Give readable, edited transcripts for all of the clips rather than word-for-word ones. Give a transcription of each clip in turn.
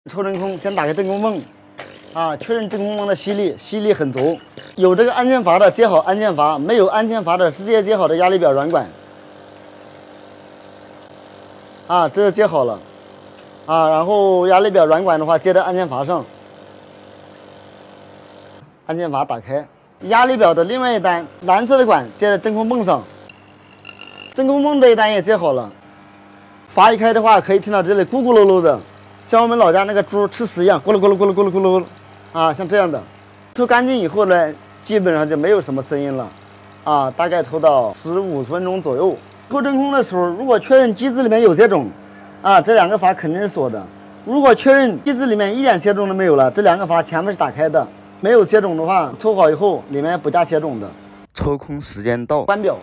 抽真空，先打开真空泵，确认真空泵的吸力很足。有这个安全阀的接好安全阀，没有安全阀的直接接好这压力表软管。这就接好了。然后压力表软管的话接在安全阀上，安全阀打开，压力表的另外一端蓝色的管接在真空泵上，真空泵这一端也接好了。阀一开的话，可以听到这里咕咕噜噜的。 像我们老家那个猪吃屎一样，咕噜咕噜咕噜咕噜咕噜，像这样的。抽干净以后呢，基本上就没有什么声音了，大概抽到15分钟左右。抽真空的时候，如果确认机子里面有血肿，这两个阀肯定是锁的。如果确认机子里面一点血肿都没有了，这两个阀前面是打开的。没有血肿的话，抽好以后里面不加血肿的。抽空时间到，关表，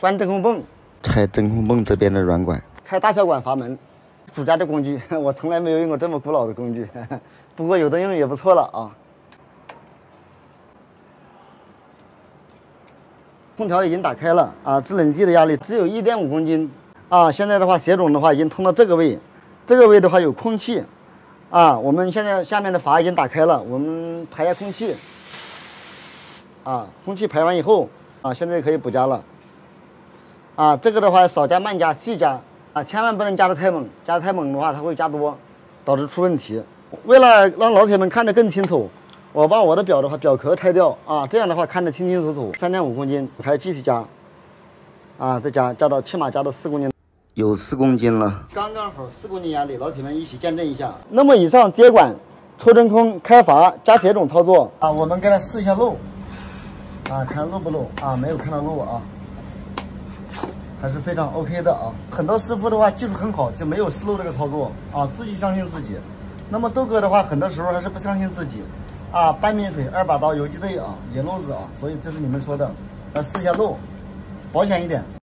关真空泵，拆真空泵这边的软管，开大小管阀门。 主家的工具，我从来没有用过这么古老的工具，不过有的用也不错了啊。空调已经打开了制冷剂的压力只有1.5公斤现在的话血肿的话已经通到这个位，这个位的话有空气我们现在下面的阀已经打开了，我们排下空气空气排完以后现在可以补加了这个的话少加慢加细加。 千万不能加得太猛，加得太猛的话，它会加多，导致出问题。为了让老铁们看得更清楚，我把我的表的话表壳拆掉这样的话看得清清楚楚。3.5公斤，还继续加再加到起码加到4公斤，有4公斤了，刚刚好4公斤压力，老铁们一起见证一下。那么以上接管、抽真空、开阀、加血肿操作我们给它试一下漏看漏不漏没有看到漏还是非常 OK 的很多师傅的话技术很好，就没有失漏这个操作自己相信自己。那么豆哥的话，很多时候还是不相信自己半瓶水2把刀游击队野路子所以这是你们说的，试一下漏，保险一点。